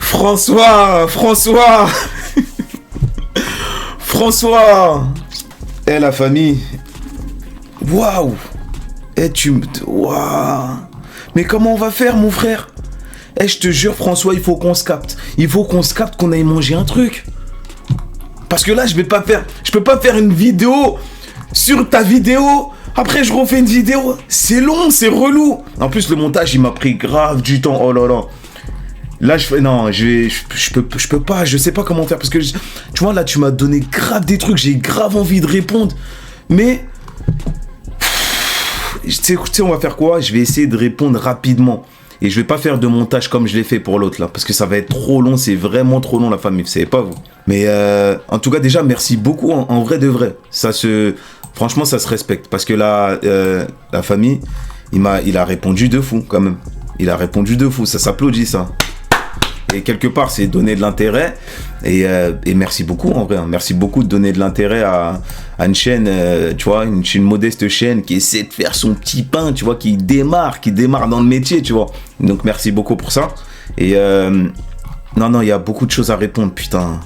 François François. La famille. Waouh. Waouh. Mais comment on va faire, mon frère? Je te jure, François, il faut qu'on se capte. Il faut qu'on se capte, qu'on aille manger un truc. Parce que là, je peux pas faire une vidéo sur ta vidéo. Après, je refais une vidéo. C'est long, c'est relou. En plus, le montage, il m'a pris grave du temps. Oh là là. Là, je peux pas. Je sais pas comment faire. Parce que, tu vois, là, tu m'as donné grave des trucs. J'ai grave envie de répondre. Mais, tu sais, on va faire quoi? Je vais essayer de répondre rapidement. Et je vais pas faire de montage comme je l'ai fait pour l'autre là. Parce que ça va être trop long. C'est vraiment trop long, la famille. Vous savez pas, vous. Mais, en tout cas, déjà, merci beaucoup. En vrai de vrai. Franchement, ça se respecte. Parce que là, la famille, il a répondu de fou, quand même. Il a répondu de fou. Ça s'applaudit, ça. Et quelque part, c'est donner de l'intérêt. Et merci beaucoup, en vrai. Merci beaucoup de donner de l'intérêt à une chaîne, tu vois, une modeste chaîne qui essaie de faire son petit pain, tu vois, qui démarre dans le métier, tu vois. Donc, merci beaucoup pour ça. Et non, il y a beaucoup de choses à répondre, putain.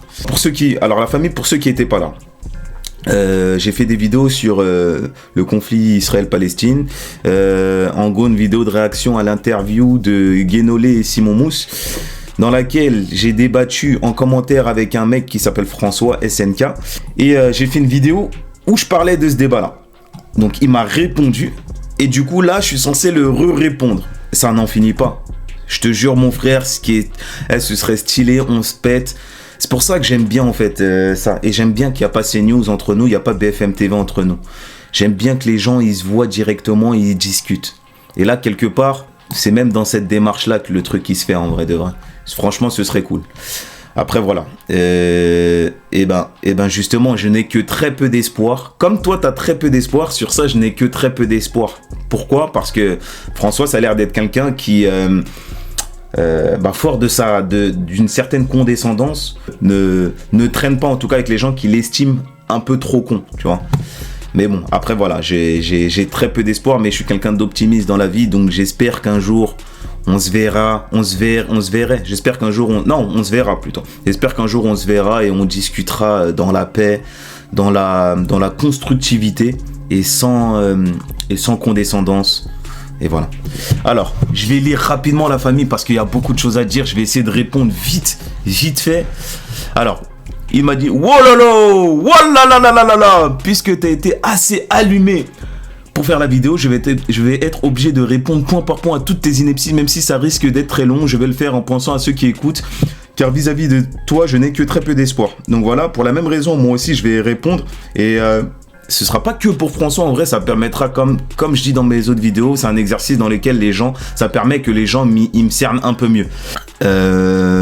Alors, la famille, pour ceux qui n'étaient pas là. J'ai fait des vidéos sur le conflit Israël-Palestine. En gros, une vidéo de réaction à l'interview de Guénolé et Simon Mousse, dans laquelle j'ai débattu en commentaire avec un mec qui s'appelle François SNK. Et j'ai fait une vidéo où je parlais de ce débat-là. Donc, il m'a répondu. Et du coup, là, je suis censé le répondre. Ça n'en finit pas. Je te jure, mon frère, ce serait stylé, on se pète. C'est pour ça que j'aime bien en fait ça. Et j'aime bien qu'il n'y a pas CNews entre nous, il n'y a pas BFM TV entre nous. J'aime bien que les gens ils se voient directement et ils discutent. Et là, quelque part, c'est même dans cette démarche-là que le truc qui se fait en vrai de vrai. Franchement, ce serait cool. Après, voilà. Et ben justement, je n'ai que très peu d'espoir. Comme toi, tu as très peu d'espoir, sur ça, je n'ai que très peu d'espoir. Pourquoi? Parce que François, ça a l'air d'être quelqu'un qui... fort d'une certaine condescendance, ne traîne pas en tout cas avec les gens qui l'estiment un peu trop con, tu vois. Mais bon, après voilà, j'ai très peu d'espoir, mais je suis quelqu'un d'optimiste dans la vie, donc j'espère qu'un jour on se verrait. J'espère qu'un jour on se verra plutôt. J'espère qu'un jour on se verra et on discutera dans la paix, dans la constructivité et sans condescendance. Et voilà. Alors, je vais lire rapidement la famille parce qu'il y a beaucoup de choses à dire. Je vais essayer de répondre vite fait. Alors, il m'a dit, puisque tu as été assez allumé pour faire la vidéo, je vais être obligé de répondre point par point à toutes tes inepties, même si ça risque d'être très long. Je vais le faire en pensant à ceux qui écoutent, car vis-à-vis de toi, je n'ai que très peu d'espoir. Donc voilà, pour la même raison, moi aussi, je vais répondre et... ce sera pas que pour François, en vrai, ça permettra, comme je dis dans mes autres vidéos, c'est un exercice dans lequel ça permet que les gens ils me cernent un peu mieux,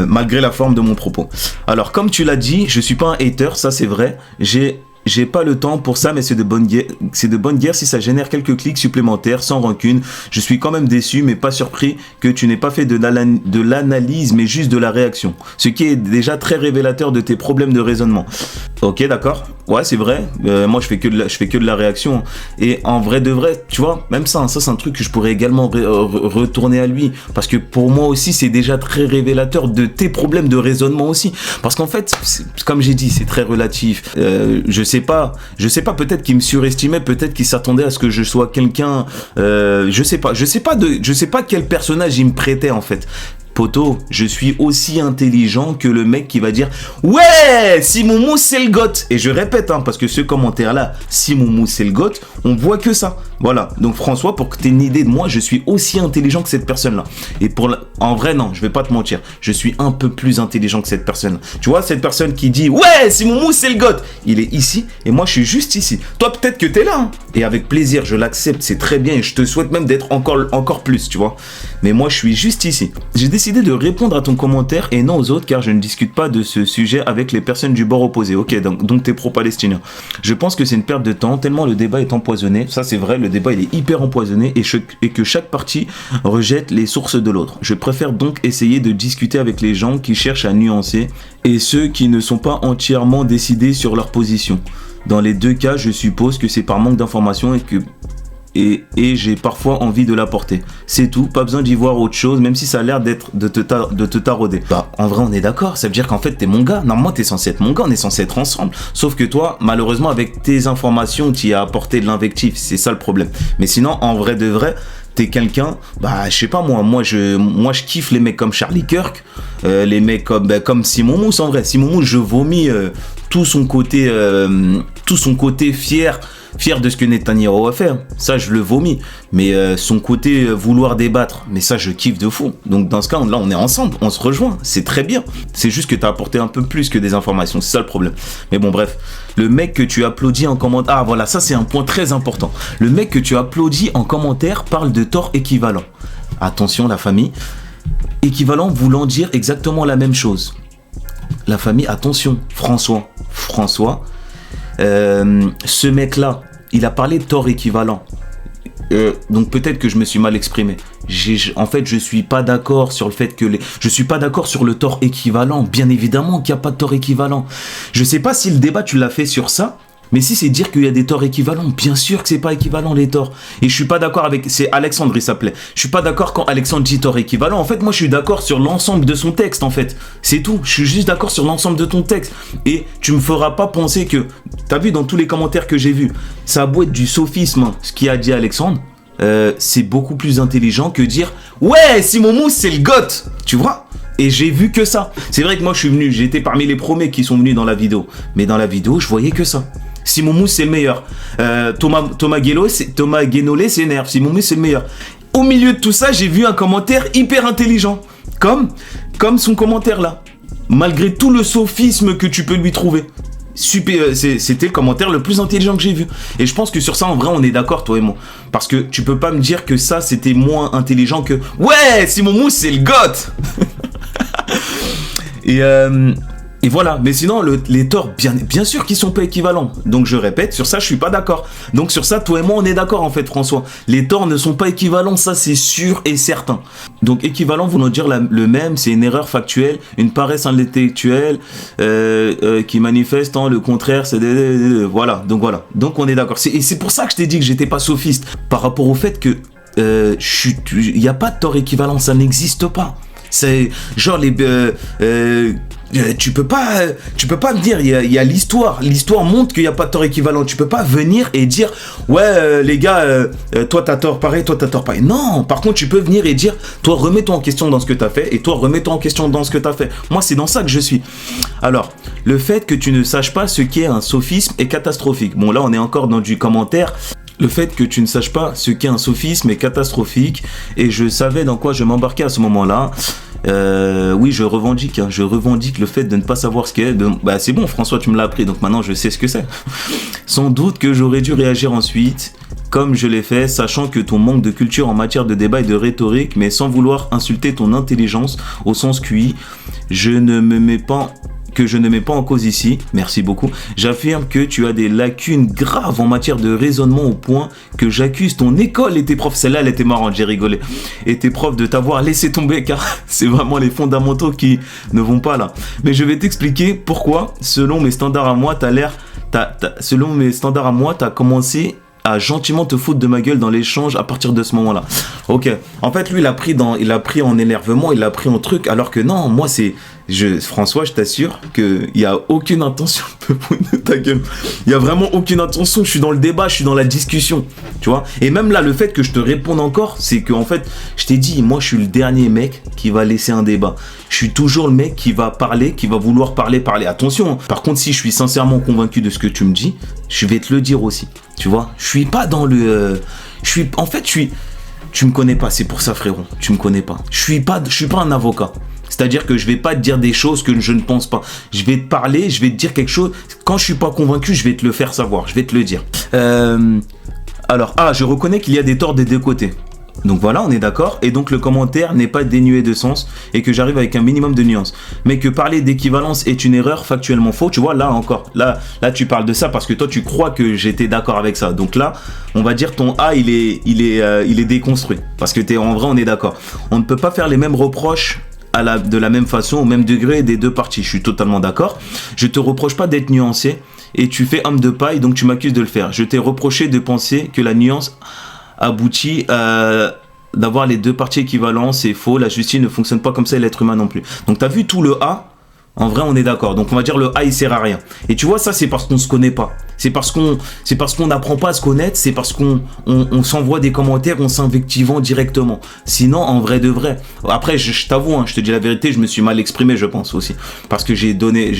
malgré la forme de mon propos. Alors, comme tu l'as dit, je suis pas un hater, ça c'est vrai, j'ai pas le temps pour ça, mais c'est de bonne guerre si ça génère quelques clics supplémentaires, sans rancune. Je suis quand même déçu, mais pas surpris que tu n'aies pas fait de l'analyse, mais juste de la réaction. Ce qui est déjà très révélateur de tes problèmes de raisonnement. Ok, d'accord. Ouais, c'est vrai. Moi, je fais que de la réaction. Et en vrai de vrai, tu vois, même ça c'est un truc que je pourrais également retourner à lui. Parce que pour moi aussi, c'est déjà très révélateur de tes problèmes de raisonnement aussi. Parce qu'en fait, comme j'ai dit, c'est très relatif. Je sais pas, peut-être qu'il me surestimait, peut-être qu'il s'attendait à ce que je sois quelqu'un, je sais pas quel personnage il me prêtait en fait. Poto, je suis aussi intelligent que le mec qui va dire « Ouais, Simon Mousse, c'est le goth !» Et je répète, parce que ce commentaire-là, Simon Mousse, c'est le goth, on voit que ça. Voilà. Donc François, pour que tu aies une idée de moi, je suis aussi intelligent que cette personne-là. Et en vrai, non, je vais pas te mentir. Je suis un peu plus intelligent que cette personne. Tu vois, cette personne qui dit « Ouais, Simon Mousse, c'est le goth !» Il est ici et moi, je suis juste ici. Toi, peut-être que t'es là. Et avec plaisir, je l'accepte, c'est très bien. Et je te souhaite même d'être encore plus, tu vois. Mais moi, je suis juste ici. J'ai décidé de répondre à ton commentaire et non aux autres car je ne discute pas de ce sujet avec les personnes du bord opposé. Ok, donc t'es pro-palestinien. Je pense que c'est une perte de temps tellement le débat est empoisonné. Ça c'est vrai, le débat il est hyper empoisonné et que chaque partie rejette les sources de l'autre. Je préfère donc essayer de discuter avec les gens qui cherchent à nuancer et ceux qui ne sont pas entièrement décidés sur leur position. Dans les deux cas, je suppose que c'est par manque d'information et j'ai parfois envie de la porter. C'est tout, pas besoin d'y voir autre chose, même si ça a l'air de te tarauder. Bah, en vrai, on est d'accord, ça veut dire qu'en fait, t'es mon gars. Normalement, t'es censé être mon gars, on est censé être ensemble. Sauf que toi, malheureusement, avec tes informations, tu y as apporté de l'invectif, c'est ça le problème. Mais sinon, en vrai de vrai, t'es quelqu'un, bah je sais pas moi je kiffe les mecs comme Charlie Kirk, les mecs comme Simon Mousse. En vrai, Simon Mousse, je vomis tout son côté fier de ce que Netanyahou a fait. Ça, je le vomis. Mais son côté vouloir débattre, mais ça, je kiffe de fou. Donc dans ce cas, là, on est ensemble, on se rejoint, c'est très bien. C'est juste que t'as apporté un peu plus que des informations, c'est ça le problème. Mais bon, bref, le mec que tu applaudis en commentaire, ah voilà, ça c'est un point très important. Le mec que tu applaudis en commentaire parle de tort équivalent. Attention, la famille, équivalent voulant dire exactement la même chose. La famille, attention, François, ce mec-là, il a parlé de tort équivalent. Donc peut-être que je me suis mal exprimé. En fait, je suis pas d'accord sur le fait que je suis pas d'accord sur le tort équivalent. Bien évidemment qu'il n'y a pas de tort équivalent. Je sais pas si le débat tu l'as fait sur ça. Mais si c'est dire qu'il y a des torts équivalents, bien sûr que c'est pas équivalent les torts. Et je suis pas d'accord avec, c'est Alexandre il s'appelait. Je suis pas d'accord quand Alexandre dit tort équivalent. En fait, moi je suis d'accord sur l'ensemble de son texte en fait. C'est tout. Je suis juste d'accord sur l'ensemble de ton texte. Et tu me feras pas penser que, t'as vu dans tous les commentaires que j'ai vus, ça a beau être du sophisme ce qu'a dit Alexandre. C'est beaucoup plus intelligent que dire ouais Simon Mousse c'est le goth, tu vois. Et j'ai vu que ça. C'est vrai que moi je suis venu, j'ai été parmi les premiers qui sont venus dans la vidéo. Mais dans la vidéo je voyais que ça. Simon Mousse c'est le meilleur. Thomas Guénolé s'énerve. Simon Mousse c'est le meilleur. Au milieu de tout ça, j'ai vu un commentaire hyper intelligent. Comme son commentaire là. Malgré tout le sophisme que tu peux lui trouver. Super, c'était le commentaire le plus intelligent que j'ai vu. Et je pense que sur ça, en vrai, on est d'accord, toi et moi. Parce que tu peux pas me dire que ça, c'était moins intelligent que ouais, Simon Mousse c'est le goth. Et voilà, mais sinon les torts bien sûr qu'ils sont pas équivalents. Donc je répète, sur ça je suis pas d'accord. Donc sur ça toi et moi on est d'accord en fait François. Les torts ne sont pas équivalents, ça c'est sûr et certain. Donc équivalent voulant dire le même, c'est une erreur factuelle, une paresse intellectuelle qui manifeste le contraire, c'est voilà. Donc on est d'accord. Et c'est pour ça que je t'ai dit que j'étais pas sophiste par rapport au fait que il y a pas de tort équivalent, ça n'existe pas. C'est genre tu peux pas me dire il y a l'histoire montre qu'il y a pas de tort équivalent. Tu peux pas venir et dire ouais les gars toi t'as tort pareil, toi t'as tort pareil. Non, par contre tu peux venir et dire toi remets-toi en question dans ce que t'as fait et toi remets-toi en question dans ce que t'as fait. Moi c'est dans ça que je suis. Alors le fait que tu ne saches pas ce qu'est un sophisme est catastrophique. Bon là on est encore dans du commentaire. Le fait que tu ne saches pas ce qu'est un sophisme est catastrophique et je savais dans quoi je m'embarquais à ce moment-là. Oui, je revendique le fait de ne pas savoir ce qu'est. Bah c'est bon, François, tu me l'as appris, donc maintenant je sais ce que c'est. Sans doute que j'aurais dû réagir ensuite, comme je l'ai fait, sachant que ton manque de culture en matière de débat et de rhétorique, mais sans vouloir insulter ton intelligence au sens QI, je ne mets pas en cause ici, merci beaucoup. J'affirme que tu as des lacunes graves en matière de raisonnement au point que j'accuse ton école et tes profs, celle-là elle était marrante, j'ai rigolé, et tes profs de t'avoir laissé tomber car c'est vraiment les fondamentaux qui ne vont pas là. Mais je vais t'expliquer pourquoi, selon mes standards à moi, t'as commencé à gentiment te foutre de ma gueule dans l'échange à partir de ce moment-là. Ok, en fait lui il a pris en énervement, il a pris en truc, alors que non, moi c'est... François, je t'assure qu'il n'y a aucune intention de ta gueule. Il n'y a vraiment aucune intention. Je suis dans le débat, je suis dans la discussion. Tu vois. Et même là, le fait que je te réponde encore, c'est qu'en fait, je t'ai dit, moi, je suis le dernier mec qui va laisser un débat. Je suis toujours le mec qui va parler, qui va vouloir parler. Attention. Par contre, si je suis sincèrement convaincu de ce que tu me dis, je vais te le dire aussi. Tu vois. Je suis pas dans le... Tu me connais pas, c'est pour ça, frérot. Tu me connais pas. Je suis pas un avocat. C'est-à-dire que je vais pas te dire des choses que je ne pense pas. Je vais te parler, je vais te dire quelque chose. Quand je suis pas convaincu, je vais te le faire savoir. Je vais te le dire. Je reconnais qu'il y a des torts des deux côtés. Donc voilà, on est d'accord. Et donc le commentaire n'est pas dénué de sens et que j'arrive avec un minimum de nuances. Mais que parler d'équivalence est une erreur factuellement faux. Tu vois, là encore, là tu parles de ça parce que toi tu crois que j'étais d'accord avec ça. Donc là, on va dire ton A il est déconstruit parce que en vrai on est d'accord. On ne peut pas faire les mêmes reproches de la même façon, au même degré des deux parties. Je suis totalement d'accord. Je te reproche pas d'être nuancé et tu fais homme de paille, donc tu m'accuses de le faire. Je t'ai reproché de penser que la nuance aboutit à d'avoir les deux parties équivalentes, c'est faux, la justice ne fonctionne pas comme ça et l'être humain non plus. Donc t'as vu tout le A, en vrai on est d'accord. Donc on va dire le A il sert à rien. Et tu vois ça c'est parce qu'on se connaît pas. C'est parce qu'on n'apprend pas à se connaître, c'est parce qu'on s'envoie des commentaires en s'invectivant directement. Sinon en vrai de vrai. Après je t'avoue, hein, je te dis la vérité, je me suis mal exprimé je pense aussi. Parce que j'ai donné,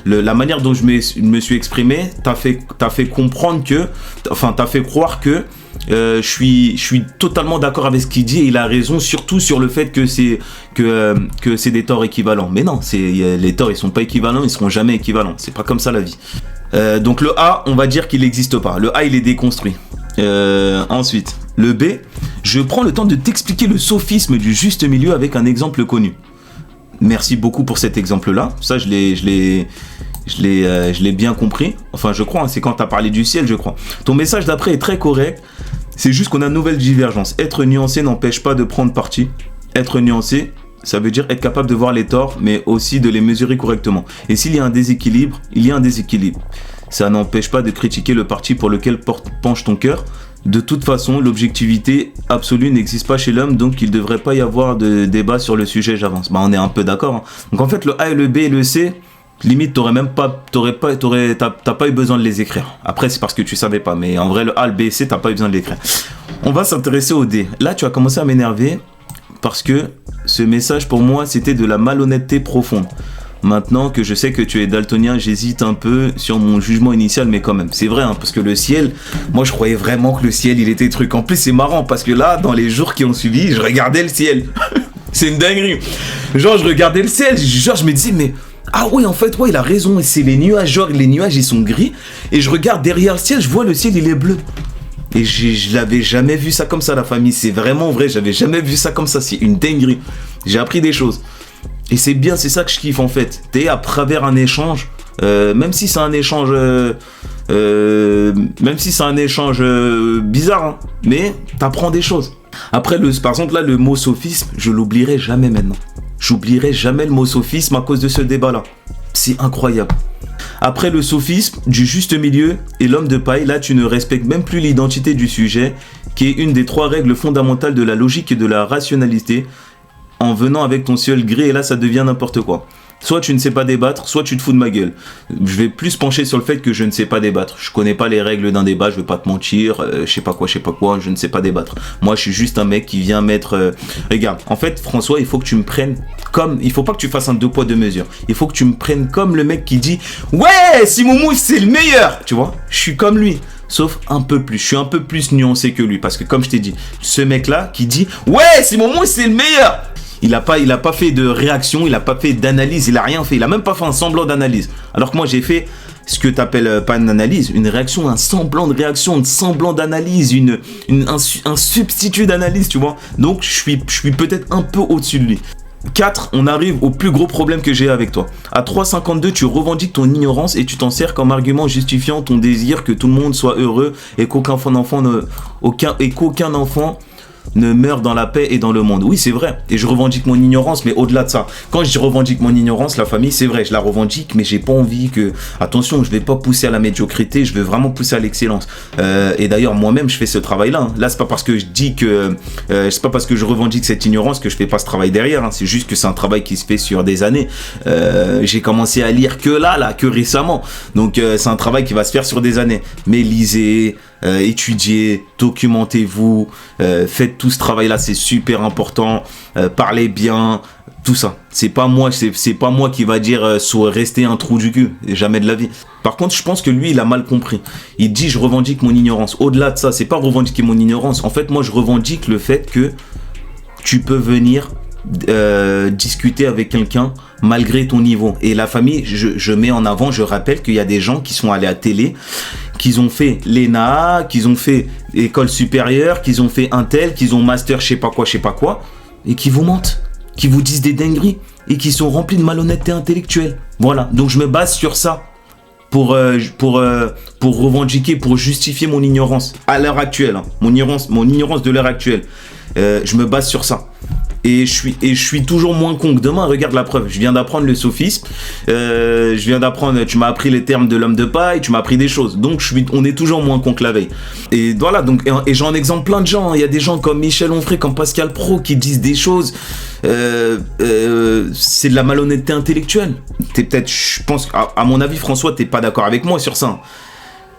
la manière dont je me suis exprimé, t'as fait comprendre que, enfin t'as fait croire que je suis totalement d'accord avec ce qu'il dit et il a raison surtout sur le fait que c'est des torts équivalents. Mais non, les torts ils sont pas équivalents, ils seront jamais équivalents. C'est pas comme ça la vie. Donc le A, on va dire qu'il n'existe pas. Le A il est déconstruit. Ensuite, le B, je prends le temps de t'expliquer le sophisme du juste milieu avec un exemple connu. Merci beaucoup pour cet exemple-là. Ça je l'ai bien compris. Enfin je crois, hein, c'est quand t'as parlé du ciel je crois. Ton message d'après est très correct. C'est juste qu'on a une nouvelle divergence. Être nuancé n'empêche pas de prendre parti. Être nuancé, ça veut dire être capable de voir les torts, mais aussi de les mesurer correctement. Et s'il y a un déséquilibre, il y a un déséquilibre. Ça n'empêche pas de critiquer le parti pour lequel penche ton cœur. De toute façon, l'objectivité absolue n'existe pas chez l'homme, donc il ne devrait pas y avoir de débat sur le sujet, j'avance. Bah, on est un peu d'accord. Hein. Donc en fait, le A et le B et le C, limite, t'as pas eu besoin de les écrire. Après, c'est parce que tu savais pas, mais en vrai, le A, le B et C, t'as pas eu besoin de l'écrire. On va s'intéresser au D. Là, tu as commencé à m'énerver parce que ce message, pour moi, c'était de la malhonnêteté profonde. Maintenant que je sais que tu es daltonien, j'hésite un peu sur mon jugement initial, mais quand même, c'est vrai, hein, parce que le ciel, moi je croyais vraiment que le ciel, il était truc. En plus, c'est marrant, parce que là, dans les jours qui ont suivi, je regardais le ciel. C'est une dinguerie. Genre, je regardais le ciel, genre, je me disais, mais... Ah ouais, en fait, ouais, il a raison, c'est les nuages, genre, les nuages, ils sont gris, et je regarde derrière le ciel, je vois le ciel, il est bleu. Et je l'avais jamais vu ça comme ça, la famille, c'est vraiment vrai, j'avais jamais vu ça comme ça, c'est une dinguerie. J'ai appris des choses. Et c'est bien, c'est ça que je kiffe en fait. T'es à travers un échange, même si c'est un échange, bizarre, hein, mais t'apprends des choses. Après, par exemple là, le mot sophisme, je l'oublierai jamais maintenant. J'oublierai jamais le mot sophisme à cause de ce débat-là. C'est incroyable. Après le sophisme, du juste milieu et l'homme de paille, là tu ne respectes même plus l'identité du sujet, qui est une des 3 règles fondamentales de la logique et de la rationalité. En venant avec ton seul gris, et là ça devient n'importe quoi. Soit tu ne sais pas débattre, soit tu te fous de ma gueule. Je vais plus pencher sur le fait que je ne sais pas débattre. Je connais pas les règles d'un débat, je vais pas te mentir, je sais pas quoi, je ne sais pas débattre. Moi je suis juste un mec qui vient mettre... Regarde, en fait François, il faut que tu me prennes comme... Il faut pas que tu fasses un 2 poids 2 mesures. Il faut que tu me prennes comme le mec qui dit « Ouais, Simon c'est le meilleur !» Tu vois, je suis comme lui. Sauf un peu plus, je suis un peu plus nuancé que lui. Parce que comme je t'ai dit, ce mec-là qui dit « Ouais, Simon c'est le meilleur !» Il a pas fait de réaction, il a pas fait d'analyse, il a rien fait, il a même pas fait un semblant d'analyse. Alors que moi j'ai fait ce que t'appelles pas une analyse, une réaction, un semblant de réaction, un semblant d'analyse, un substitut d'analyse, tu vois. Donc je suis peut-être un peu au-dessus de lui. 4, on arrive au plus gros problème que j'ai avec toi. À 3,52, tu revendiques ton ignorance et tu t'en sers comme argument justifiant ton désir que tout le monde soit heureux et qu'aucun enfant ne meurt dans la paix et dans le monde. Oui, c'est vrai. Et je revendique mon ignorance, mais au-delà de ça, quand je revendique mon ignorance, la famille, c'est vrai, je la revendique, mais j'ai pas envie que... Attention, je vais pas pousser à la médiocrité, je veux vraiment pousser à l'excellence. Et d'ailleurs, moi-même, je fais ce travail-là. Hein. Là, c'est pas parce que je dis que... c'est pas parce que je revendique cette ignorance que je fais pas ce travail derrière. Hein. C'est juste que c'est un travail qui se fait sur des années. J'ai commencé à lire que récemment. Donc, c'est un travail qui va se faire sur des années. Mais lisez... étudiez, documentez-vous, faites tout ce travail-là, c'est super important. Parlez bien, tout ça. C'est pas moi qui va dire soit rester un trou du cul, jamais de la vie. Par contre, je pense que lui, il a mal compris. Il dit je revendique mon ignorance. Au-delà de ça, c'est pas revendiquer mon ignorance. En fait, moi, je revendique le fait que tu peux venir discuter avec quelqu'un malgré ton niveau. Et la famille, je mets en avant, je rappelle qu'il y a des gens qui sont allés à télé, qu'ils ont fait l'ENA, qu'ils ont fait école supérieure, qu'ils ont fait Intel, qu'ils ont master je sais pas quoi, et qui vous mentent, qui vous disent des dingueries, et qui sont remplis de malhonnêteté intellectuelle. Voilà, donc je me base sur ça pour revendiquer, pour justifier mon ignorance à l'heure actuelle, hein. Mon ignorance de l'heure actuelle. Je me base sur ça. Et je suis toujours moins con que demain. Regarde la preuve. Je viens d'apprendre le sophisme. Tu m'as appris les termes de l'homme de paille. Tu m'as appris des choses. Donc, on est toujours moins con que la veille. Et voilà. Donc, et j'en exemple plein de gens. Il y a des gens comme Michel Onfray, comme Pascal Praud qui disent des choses. C'est de la malhonnêteté intellectuelle. Je pense, à mon avis, François, t'es pas d'accord avec moi sur ça.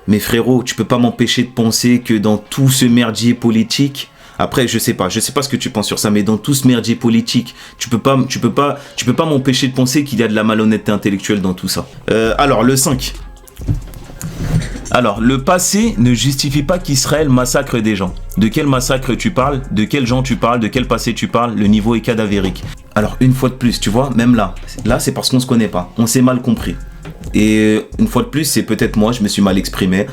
Mais frérot, tu peux pas m'empêcher de penser que dans tout ce merdier politique, après je sais pas ce que tu penses sur ça, mais dans tout ce merdier politique, tu peux pas m'empêcher de penser qu'il y a de la malhonnêteté intellectuelle dans tout ça. Alors le 5. Alors, le passé ne justifie pas qu'Israël massacre des gens. De quel massacre tu parles? De quels gens tu parles? De quel passé tu parles? Le niveau est cadavérique. Alors, une fois de plus, tu vois, même là c'est parce qu'on se connaît pas. On s'est mal compris. Et une fois de plus, c'est peut-être moi, je me suis mal exprimé,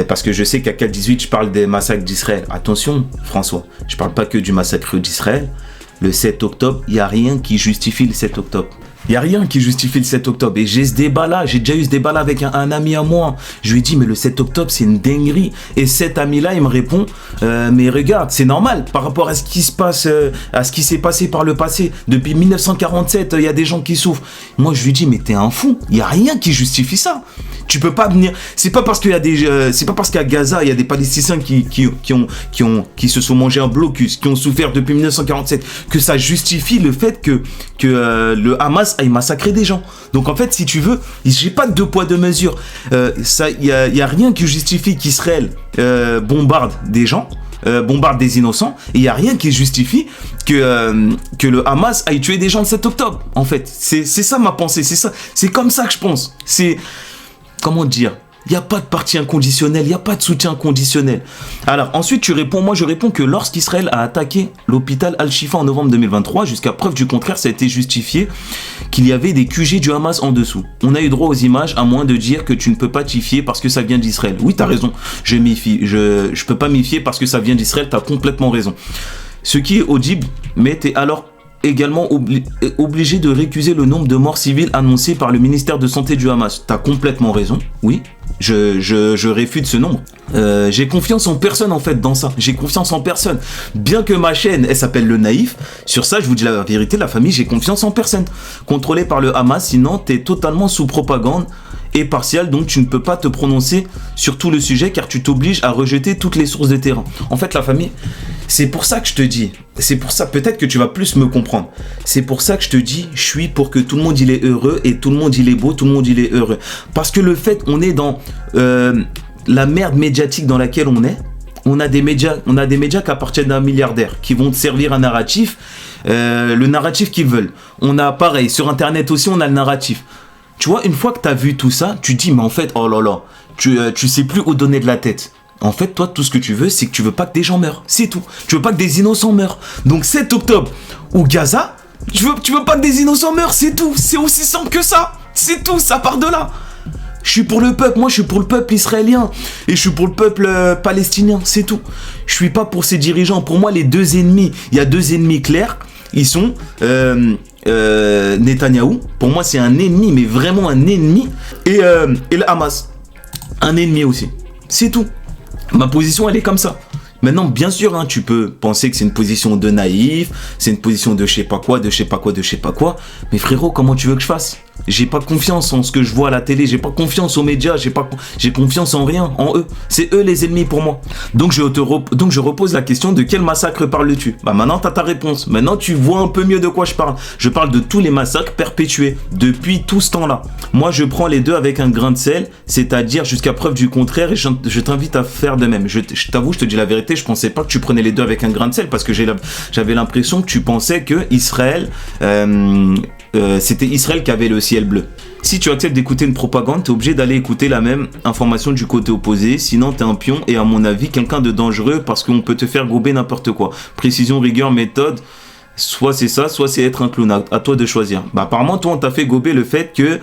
parce que je sais qu'à 4-18, je parle des massacres d'Israël. Attention, François, je parle pas que du massacre d'Israël. Le 7 octobre, il n'y a rien qui justifie le 7 octobre. Il n'y a rien qui justifie le 7 octobre. Et j'ai ce débat-là, j'ai déjà eu ce débat-là avec un ami à moi. Je lui ai dit, mais le 7 octobre, c'est une dinguerie. Et cet ami-là, il me répond, mais regarde, c'est normal par rapport à ce qui se passe, à ce qui s'est passé par le passé. Depuis 1947, il y a des gens qui souffrent. Moi, je lui dis, mais t'es un fou. Il n'y a rien qui justifie ça. Tu peux pas venir. C'est pas parce qu'il y a c'est pas parce qu'à Gaza, il y a des Palestiniens qui se sont mangés un blocus, qui ont souffert depuis 1947, que ça justifie le fait que le Hamas aille massacrer des gens. Donc en fait, si tu veux, j'ai pas de deux poids deux mesures. Il y a rien qui justifie qu'Israël bombarde des gens. Bombarde des innocents, et il n'y a rien qui justifie que le Hamas aille tuer des gens le 7 octobre. En fait, c'est ça ma pensée, c'est comme ça que je pense. Comment dire, il n'y a pas de parti inconditionnel, il n'y a pas de soutien conditionnel. Alors ensuite je réponds que lorsqu'Israël a attaqué l'hôpital Al-Shifa en novembre 2023, jusqu'à preuve du contraire, ça a été justifié qu'il y avait des QG du Hamas en dessous. On a eu droit aux images, à moins de dire que tu ne peux pas t'y fier parce que ça vient d'Israël. Oui, t'as raison, je peux pas m'y fier parce que ça vient d'Israël, t'as complètement raison. Ce qui est audible, mais t'es alors également obligé de récuser le nombre de morts civiles annoncés par le ministère de Santé du Hamas. T'as complètement raison, oui, je réfute ce nombre. J'ai confiance en personne en fait dans ça, j'ai confiance en personne. Bien que ma chaîne, elle s'appelle Le Naïf, sur ça je vous dis la vérité, la famille, j'ai confiance en personne. Contrôlé par le Hamas, sinon t'es totalement sous propagande et partial, donc tu ne peux pas te prononcer sur tout le sujet car tu t'obliges à rejeter toutes les sources de terrain. En fait la famille, c'est pour ça que je te dis, c'est pour ça, peut-être que tu vas plus me comprendre, c'est pour ça que je te dis, je suis pour que tout le monde il est heureux et tout le monde il est beau, tout le monde il est heureux. Parce que le fait, on est dans la merde médiatique dans laquelle on a des médias qui appartiennent à un milliardaire, qui vont te servir un narratif, le narratif qu'ils veulent. On a pareil, sur internet aussi on a le narratif. Tu vois, une fois que tu as vu tout ça, tu dis, mais en fait, oh là là, tu sais plus où donner de la tête. En fait, toi, tout ce que tu veux, c'est que tu veux pas que des gens meurent. C'est tout. Tu veux pas que des innocents meurent. Donc, 7 octobre ou Gaza, tu veux pas que des innocents meurent, c'est tout. C'est aussi simple que ça. C'est tout, ça part de là. Je suis pour le peuple, moi je suis pour le peuple israélien. Et je suis pour le peuple palestinien, c'est tout. Je suis pas pour ces dirigeants. Pour moi, les deux ennemis, il y a deux ennemis clairs. Ils sont Netanyahou, pour moi c'est un ennemi, mais vraiment un ennemi, et le Hamas, un ennemi aussi. C'est tout. Ma position elle est comme ça. Maintenant, bien sûr, tu peux penser que c'est une position de naïf, c'est une position de je sais pas quoi, mais frérot, comment tu veux que je fasse? J'ai pas confiance en ce que je vois à la télé, j'ai pas confiance aux médias, j'ai confiance en rien, en eux. C'est eux les ennemis pour moi. Donc je repose la question, de quel massacre parles-tu? Bah maintenant t'as ta réponse. Maintenant tu vois un peu mieux de quoi je parle. Je parle de tous les massacres perpétués depuis tout ce temps-là. Moi je prends les deux avec un grain de sel, c'est-à-dire jusqu'à preuve du contraire, et je t'invite à faire de même. Je t'avoue, je te dis la vérité, je pensais pas que tu prenais les deux avec un grain de sel, parce que j'avais l'impression que tu pensais que Israël... c'était Israël qui avait le ciel bleu. Si tu acceptes d'écouter une propagande, t'es obligé d'aller écouter la même information du côté opposé, sinon t'es un pion et à mon avis quelqu'un de dangereux parce qu'on peut te faire gober n'importe quoi. Précision, rigueur, méthode, soit c'est ça, soit c'est être un clown, à toi de choisir. Bah apparemment toi on t'a fait gober le fait que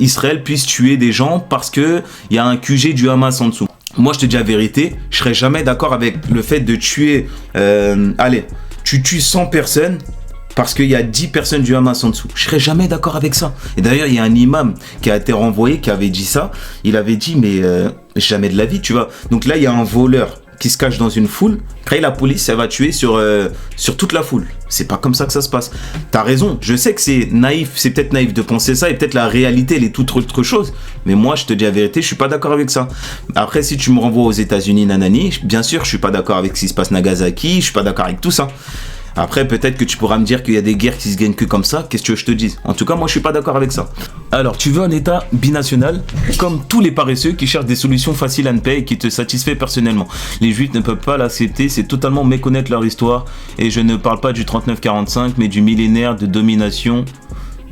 Israël puisse tuer des gens parce que il y a un QG du Hamas en dessous. Moi je te dis la vérité, je serais jamais d'accord avec le fait de tuer, tu tues 100 personnes parce qu'il y a 10 personnes du Hamas en dessous. Je serais jamais d'accord avec ça. Et d'ailleurs, il y a un imam qui a été renvoyé, qui avait dit ça. Il avait dit, mais jamais de la vie, tu vois. Donc là, il y a un voleur qui se cache dans une foule, après la police, elle va tuer sur toute la foule. C'est pas comme ça que ça se passe. T'as raison, je sais que c'est naïf, c'est peut-être naïf de penser ça, et peut-être la réalité, elle est toute autre chose. Mais moi, je te dis la vérité, je suis pas d'accord avec ça. Après, si tu me renvoies aux États-Unis, nanani, bien sûr, je suis pas d'accord avec ce qui se passe à Nagasaki, je suis pas d'accord avec tout ça. Après, peut-être que tu pourras me dire qu'il y a des guerres qui se gagnent que comme ça. Qu'est-ce que tu veux que je te dise? En tout cas, moi, je suis pas d'accord avec ça. Alors, tu veux un État binational, comme tous les paresseux qui cherchent des solutions faciles à ne paix et qui te satisfait personnellement. Les Juifs ne peuvent pas l'accepter, c'est totalement méconnaître leur histoire. Et je ne parle pas du 39-45, mais du millénaire de domination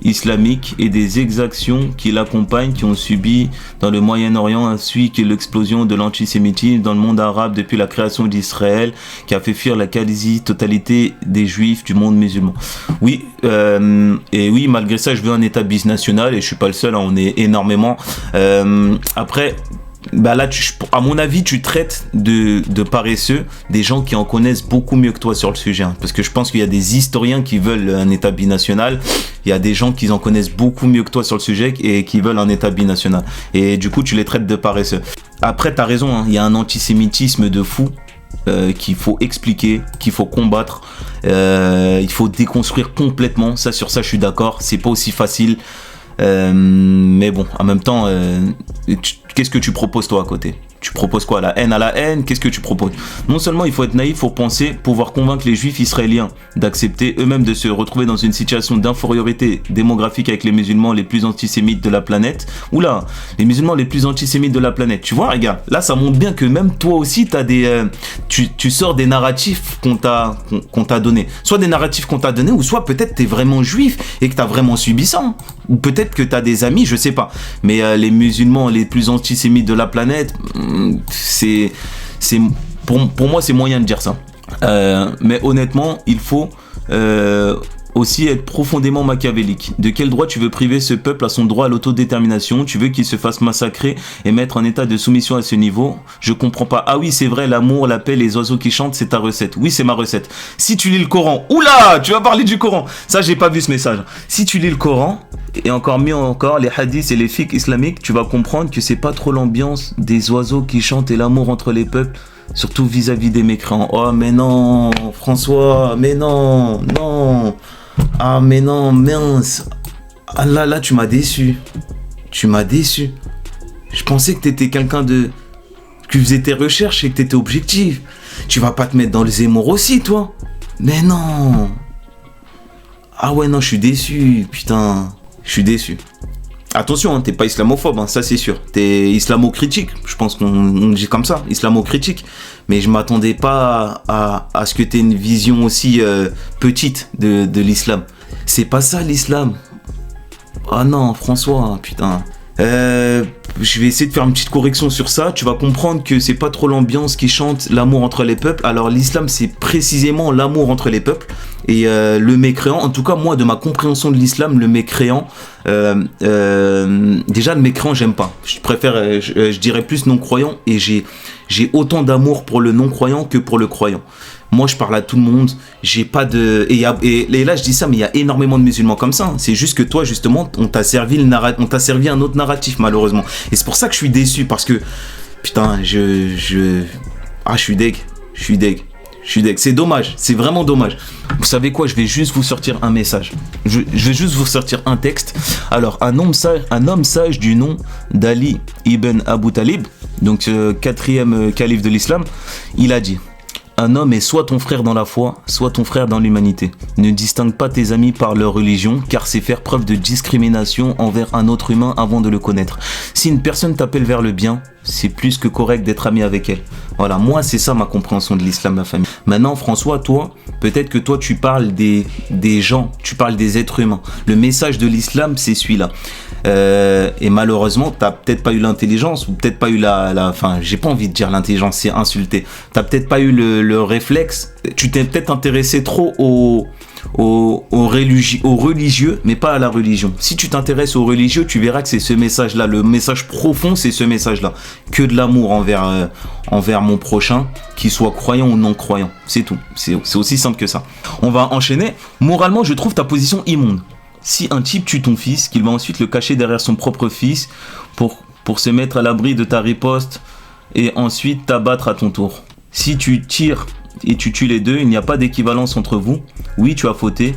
islamique et des exactions qui l'accompagnent, qui ont subi dans le Moyen-Orient, ainsi que l'explosion de l'antisémitisme dans le monde arabe depuis la création d'Israël, qui a fait fuir la quasi-totalité des Juifs du monde musulman. Oui, et oui, malgré ça, je veux un État binational, et je suis pas le seul, hein, on est énormément. Après, bah là, à mon avis, tu traites de paresseux des gens qui en connaissent beaucoup mieux que toi sur le sujet. Hein, parce que je pense qu'il y a des historiens qui veulent un État binational. Il y a des gens qui en connaissent beaucoup mieux que toi sur le sujet et qui veulent un État binational. Et du coup, tu les traites de paresseux. Après, t'as raison, hein, il y a un antisémitisme de fou qu'il faut expliquer, qu'il faut combattre. Il faut déconstruire complètement. Ça, sur ça, je suis d'accord. C'est pas aussi facile. Mais bon, en même temps, qu'est-ce que tu proposes toi à côté? Tu proposes quoi? La haine à la haine? Qu'est-ce que tu proposes? Non seulement il faut être naïf pour penser pouvoir convaincre les juifs israéliens d'accepter eux-mêmes de se retrouver dans une situation d'infériorité démographique avec les musulmans les plus antisémites de la planète. Oula, les musulmans les plus antisémites de la planète. Tu vois, regarde, là ça montre bien que même toi aussi t'as des, tu sors des narratifs qu'on t'a donné. Soit des narratifs qu'on t'a donné, ou soit peut-être t'es vraiment juif et que t'as vraiment subi ça. Ou peut-être que t'as des amis, je sais pas. Mais les musulmans les plus antisémites de la planète, pour moi c'est moyen de dire ça. Mais honnêtement, il faut aussi être profondément machiavélique. De quel droit tu veux priver ce peuple à son droit à l'autodétermination? Tu veux qu'il se fasse massacrer et mettre en état de soumission à ce niveau? Je comprends pas. Ah oui, c'est vrai, l'amour, la paix, les oiseaux qui chantent, c'est ta recette. Oui, c'est ma recette. Si tu lis le Coran, oula, tu vas parler du Coran. Ça, j'ai pas vu ce message. Si tu lis le Coran, et encore mieux encore, les hadiths et les fiqh islamiques, tu vas comprendre que c'est pas trop l'ambiance des oiseaux qui chantent et l'amour entre les peuples, surtout vis-à-vis des mécréants. Oh, mais non, François, mais non, non. Ah mais non, mince. Ah là, tu m'as déçu. Tu m'as déçu. Je pensais que t'étais quelqu'un de... que tu faisais tes recherches et que t'étais objectif. Tu vas pas te mettre dans le Zemmour aussi, toi? Mais non. Ah ouais, non, je suis déçu, putain. Je suis déçu. Attention, hein, t'es pas islamophobe, hein, ça c'est sûr. T'es islamo-critique, je pense qu'on dit comme ça, islamo-critique. Mais je m'attendais pas à ce que t'aies une vision aussi petite de l'islam. C'est pas ça l'islam. Ah non, François, putain. Je vais essayer de faire une petite correction sur ça. Tu vas comprendre que c'est pas trop l'ambiance qui chante l'amour entre les peuples. Alors l'islam, c'est précisément l'amour entre les peuples. Et le mécréant, en tout cas moi de ma compréhension de l'islam, le mécréant, déjà le mécréant j'aime pas. Je préfère, je dirais plus non-croyant, et j'ai autant d'amour pour le non-croyant que pour le croyant. Moi je parle à tout le monde, j'ai pas de... Et là je dis ça, mais il y a énormément de musulmans comme ça. C'est juste que toi justement, on t'a servi un autre narratif malheureusement. Et c'est pour ça que je suis déçu, parce que, putain, je suis deg. C'est dommage, c'est vraiment dommage. Vous savez quoi, je vais juste vous sortir un message. Je vais juste vous sortir un texte. Alors, un homme sage du nom d'Ali ibn Abu Talib, donc 4e calife de l'islam, il a dit: un homme est soit ton frère dans la foi, soit ton frère dans l'humanité. Ne distingue pas tes amis par leur religion, car c'est faire preuve de discrimination envers un autre humain avant de le connaître. Si une personne t'appelle vers le bien, c'est plus que correct d'être ami avec elle. Voilà, moi c'est ça ma compréhension de l'islam, ma famille. Maintenant François, toi, peut-être que toi tu parles des gens, tu parles des êtres humains. Le message de l'islam c'est celui-là. Et malheureusement, t'as peut-être pas eu l'intelligence, ou peut-être pas eu enfin, j'ai pas envie de dire l'intelligence, c'est insulté. T'as peut-être pas eu le réflexe. Tu t'es peut-être intéressé trop aux religieux, mais pas à la religion. Si tu t'intéresses aux religieux, tu verras que c'est ce message-là. Le message profond, c'est ce message-là. Que de l'amour envers mon prochain, qu'il soit croyant ou non croyant. C'est tout. C'est aussi simple que ça. On va enchaîner. Moralement, je trouve ta position immonde. Si un type tue ton fils, qu'il va ensuite le cacher derrière son propre fils pour se mettre à l'abri de ta riposte et ensuite t'abattre à ton tour. Si tu tires et tu tues les deux, il n'y a pas d'équivalence entre vous. Oui, tu as fauté.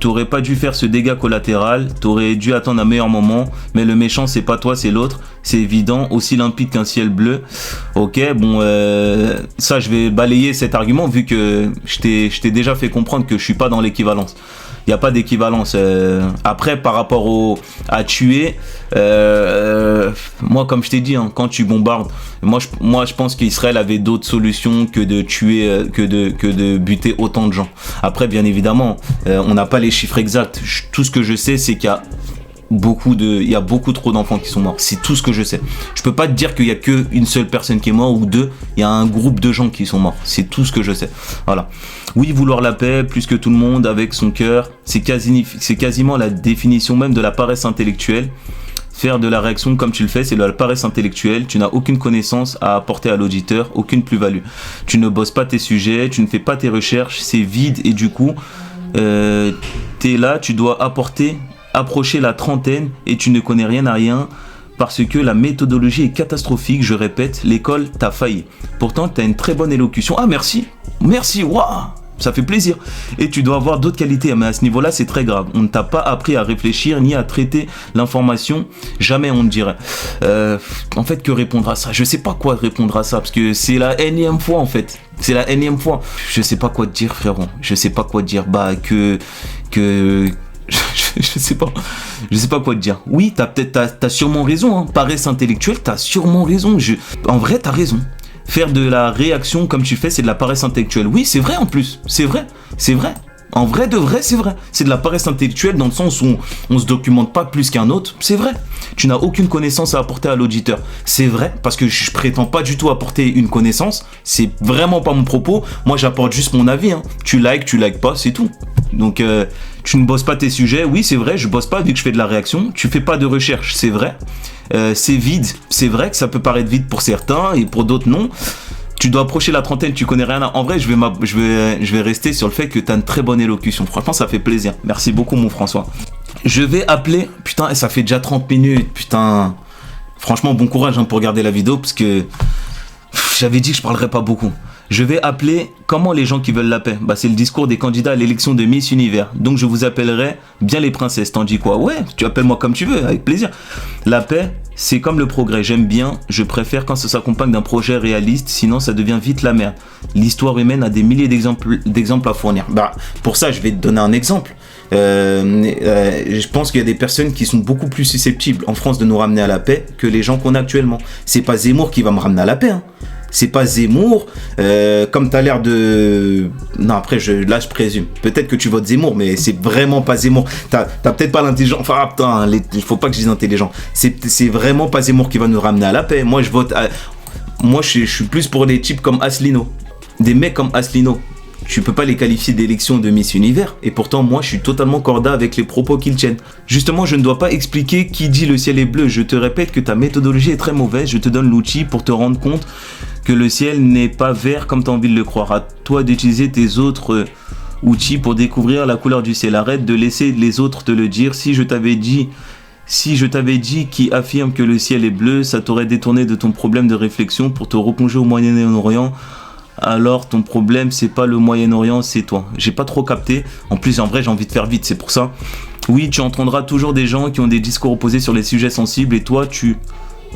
T'aurais pas dû faire ce dégât collatéral. T'aurais dû attendre un meilleur moment. Mais le méchant, c'est pas toi, c'est l'autre. C'est évident, aussi limpide qu'un ciel bleu. Ok, bon, ça, je vais balayer cet argument vu que je t'ai déjà fait comprendre que je suis pas dans l'équivalence. Il n'y a pas d'équivalence. Après, par rapport à tuer, moi, comme je t'ai dit, hein, quand tu bombardes, moi, je pense qu'Israël avait d'autres solutions que de tuer, que de buter autant de gens. Après, bien évidemment, on n'a pas les chiffres exacts. Tout ce que je sais, c'est qu'il y a il y a beaucoup trop d'enfants qui sont morts. C'est tout ce que je sais. Je peux pas te dire qu'il y a qu'une seule personne qui est morte ou deux. Il y a un groupe de gens qui sont morts. C'est tout ce que je sais. Voilà. Oui, vouloir la paix plus que tout le monde avec son cœur, c'est quasiment la définition même de la paresse intellectuelle. Faire de la réaction comme tu le fais, c'est de la paresse intellectuelle. Tu n'as aucune connaissance à apporter à l'auditeur, aucune plus-value. Tu ne bosses pas tes sujets, tu ne fais pas tes recherches, c'est vide et du coup, t'es là, tu dois approcher la trentaine et tu ne connais rien à rien parce que la méthodologie est catastrophique. Je répète, l'école t'a failli. Pourtant, tu as une très bonne élocution. Ah, merci, waouh, ça fait plaisir. Et tu dois avoir d'autres qualités, mais à ce niveau-là, c'est très grave. On ne t'a pas appris à réfléchir ni à traiter l'information. Jamais on ne dirait. En fait, que répondre à ça? Je sais pas quoi répondre à ça parce que c'est la énième fois en fait. C'est la énième fois. Je sais pas quoi te dire, frérot. Je sais pas quoi te dire. Je sais pas quoi te dire. Oui, t'as sûrement raison, hein. Paresse intellectuelle, t'as sûrement raison. En vrai, t'as raison. Faire de la réaction comme tu fais, c'est de la paresse intellectuelle. Oui, c'est vrai en plus. C'est vrai. En vrai de vrai, c'est vrai. C'est de la paresse intellectuelle dans le sens où on se documente pas plus qu'un autre. C'est vrai. Tu n'as aucune connaissance à apporter à l'auditeur. C'est vrai, parce que je prétends pas du tout apporter une connaissance. C'est vraiment pas mon propos. Moi, j'apporte juste mon avis, hein. Tu likes pas, c'est tout. Donc, tu ne bosses pas tes sujets. Oui, c'est vrai, je bosse pas vu que je fais de la réaction. Tu fais pas de recherche, c'est vrai. C'est vide. C'est vrai que ça peut paraître vide pour certains et pour d'autres non. Tu dois approcher la trentaine, tu connais rien. En vrai, je vais rester sur le fait que tu as une très bonne élocution. Franchement, ça fait plaisir. Merci beaucoup, mon François. Je vais appeler... Putain, ça fait déjà 30 minutes. Putain. Franchement, bon courage pour regarder la vidéo parce que j'avais dit que je parlerais pas beaucoup. Je vais appeler comment les gens qui veulent la paix. Bah, c'est le discours des candidats à l'élection de Miss Univers. Donc je vous appellerai bien les princesses. T'en dis quoi? Ouais, tu appelles-moi comme tu veux, avec plaisir. La paix, c'est comme le progrès. J'aime bien, je préfère quand ça s'accompagne d'un projet réaliste, sinon ça devient vite la merde. L'histoire humaine a des milliers d'exemples à fournir. Bah, pour ça, je vais te donner un exemple. Je pense qu'il y a des personnes qui sont beaucoup plus susceptibles en France de nous ramener à la paix que les gens qu'on a actuellement. C'est pas Zemmour qui va me ramener à la paix, hein. C'est pas Zemmour, comme t'as l'air de... Non, après, là, je présume. Peut-être que tu votes Zemmour, mais c'est vraiment pas Zemmour. T'as peut-être pas l'intelligence... Enfin, putain, il faut pas que je dise intelligent. C'est vraiment pas Zemmour qui va nous ramener à la paix. Moi, je suis plus pour des types comme Asselineau. Des mecs comme Asselineau. Tu peux pas les qualifier d'élection de Miss Univers. Et pourtant, moi, je suis totalement corda avec les propos qu'ils tiennent. Justement, je ne dois pas expliquer qui dit le ciel est bleu. Je te répète que ta méthodologie est très mauvaise. Je te donne l'outil pour te rendre compte que le ciel n'est pas vert comme tu as envie de le croire. À toi d'utiliser tes autres outils pour découvrir la couleur du ciel. Arrête de laisser les autres te le dire. Si je t'avais dit qui affirme que le ciel est bleu, ça t'aurait détourné de ton problème de réflexion pour te replonger au Moyen-Orient. Alors ton problème c'est pas le Moyen-Orient, c'est toi. J'ai pas trop capté. En plus, en vrai, j'ai envie de faire vite, c'est pour ça. Oui, tu entendras toujours des gens qui ont des discours opposés sur les sujets sensibles et toi, tu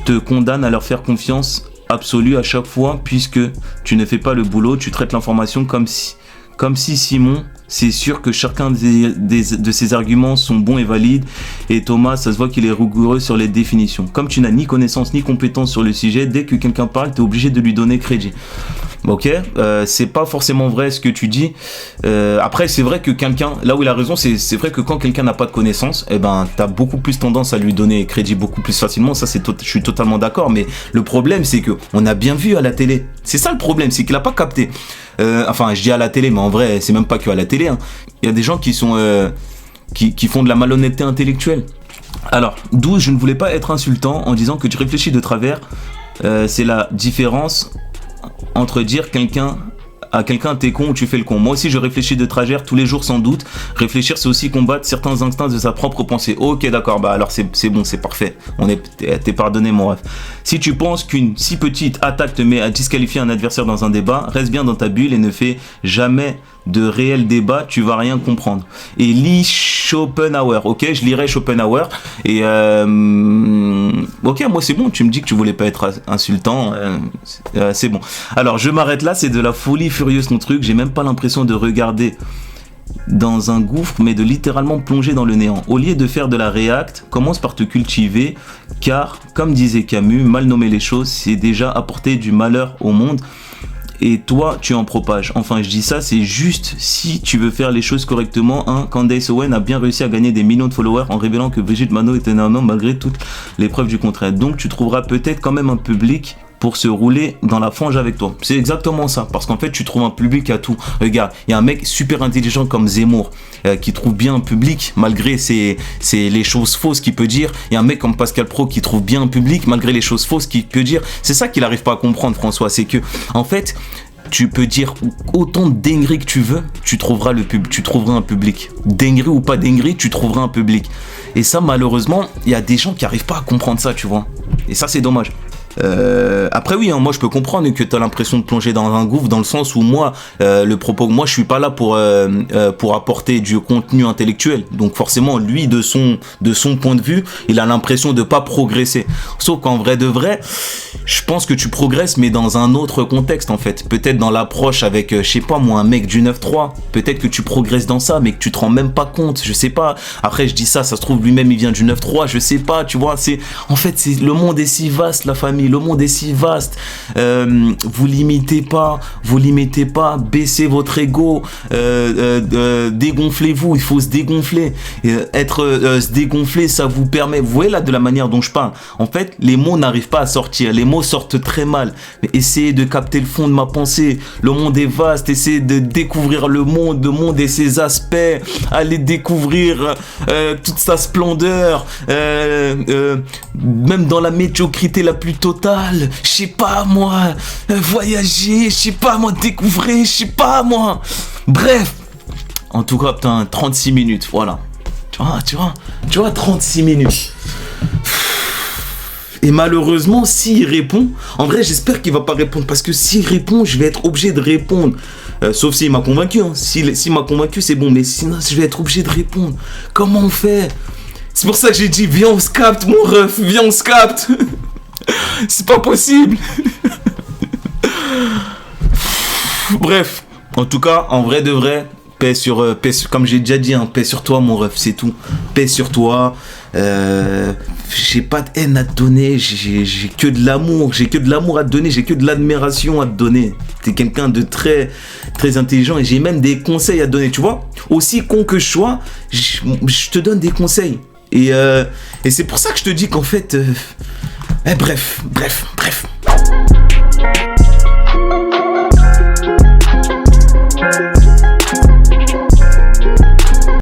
te condamnes à leur faire confiance absolue à chaque fois puisque tu ne fais pas le boulot. Tu traites l'information comme si Simon, c'est sûr que chacun de ses arguments sont bons et valides. Et Thomas, ça se voit qu'il est rigoureux sur les définitions. Comme tu n'as ni connaissance ni compétence sur le sujet, dès que quelqu'un parle, tu es obligé de lui donner crédit. Ok, c'est pas forcément vrai ce que tu dis. Après, c'est vrai que quelqu'un, là où il a raison, c'est vrai que quand quelqu'un n'a pas de connaissances, eh ben, t'as beaucoup plus tendance à lui donner crédit beaucoup plus facilement. Ça, je suis totalement d'accord. Mais le problème, c'est que on a bien vu à la télé. C'est ça le problème, c'est qu'il a pas capté. Enfin, je dis à la télé, mais en vrai, c'est même pas que à la télé. Hein. Il y a des gens qui sont qui font de la malhonnêteté intellectuelle. Alors, d'où je ne voulais pas être insultant en disant que tu réfléchis de travers. C'est la différence entre dire quelqu'un à quelqu'un t'es con ou tu fais le con. Moi aussi je réfléchis de travers tous les jours sans doute. Réfléchir c'est aussi combattre certains instincts de sa propre pensée. Ok d'accord, bah alors c'est bon, c'est parfait. T'es pardonné mon ref. Si tu penses qu'une si petite attaque te met à disqualifier un adversaire dans un débat, reste bien dans ta bulle et ne fais jamais de réel débat, tu vas rien comprendre. Et lis Schopenhauer, ok, je lirai Schopenhauer et ok, moi c'est bon, tu me dis que tu voulais pas être insultant, c'est bon. Alors je m'arrête là, c'est de la folie furieuse ton truc, j'ai même pas l'impression de regarder dans un gouffre, mais de littéralement plonger dans le néant. Au lieu de faire de la réacte, commence par te cultiver, car, comme disait Camus, mal nommer les choses, c'est déjà apporter du malheur au monde. Et toi, tu en propages. Enfin, je dis ça, c'est juste si tu veux faire les choses correctement. Hein. Candace Owen a bien réussi à gagner des millions de followers en révélant que Brigitte Mano était un homme malgré toutes les preuves du contraire. Donc, tu trouveras peut-être quand même un public pour se rouler dans la fange avec toi. C'est exactement ça, parce qu'en fait tu trouves un public à tout. Regarde, il y a un mec super intelligent comme Zemmour qui trouve bien un public malgré les choses fausses qu'il peut dire. Il y a un mec comme Pascal Praud qui trouve bien un public malgré les choses fausses qu'il peut dire. C'est ça qu'il n'arrive pas à comprendre, François, c'est que en fait tu peux dire autant de dingueries que tu veux, tu trouveras un public. Dinguerie ou pas dinguerie, tu trouveras un public. Et ça, malheureusement, il y a des gens qui n'arrivent pas à comprendre ça, tu vois. Et ça, c'est dommage. Après oui, hein, moi je peux comprendre que tu as l'impression de plonger dans un gouffre, dans le sens où moi le propos, moi je suis pas là pour apporter du contenu intellectuel, donc forcément lui de son point de vue il a l'impression de pas progresser, sauf qu'en vrai de vrai je pense que tu progresses, mais dans un autre contexte en fait, peut-être dans l'approche avec je sais pas moi un mec du 9-3, peut-être que tu progresses dans ça mais que tu te rends même pas compte, je sais pas. Après je dis ça se trouve lui-même il vient du 9-3, je sais pas, tu vois, c'est en fait c'est le monde est si vaste, la famille. Le monde est si vaste, vous limitez pas, baissez votre ego, dégonflez-vous, il faut se dégonfler, se dégonfler, ça vous permet, vous voyez là de la manière dont je parle, en fait les mots n'arrivent pas à sortir, les mots sortent très mal, mais essayez de capter le fond de ma pensée, le monde est vaste, essayez de découvrir le monde et ses aspects, allez découvrir toute sa splendeur, même dans la médiocrité la plus totale, je sais pas moi, voyager, je sais pas moi, découvrir, je sais pas moi. Bref, en tout cas, putain, 36 minutes, voilà. Tu vois, 36 minutes. Et malheureusement, s'il répond, en vrai, j'espère qu'il va pas répondre, parce que s'il répond, je vais être obligé de répondre. Sauf s'il m'a convaincu, hein. S'il m'a convaincu, c'est bon, mais sinon, je vais être obligé de répondre. Comment on fait? C'est pour ça que j'ai dit, viens, on se capte, mon ref, viens, on se capte. C'est pas possible. Bref, en tout cas, en vrai de vrai, paix sur comme j'ai déjà dit, hein, paix sur toi mon ref, c'est tout. Paix sur toi. J'ai pas de haine à te donner, j'ai que de l'amour, à te donner, j'ai que de l'admiration à te donner. T'es quelqu'un de très très intelligent et j'ai même des conseils à te donner, tu vois. Aussi con que je sois, je te donne des conseils. Et c'est pour ça que je te dis qu'en fait bref.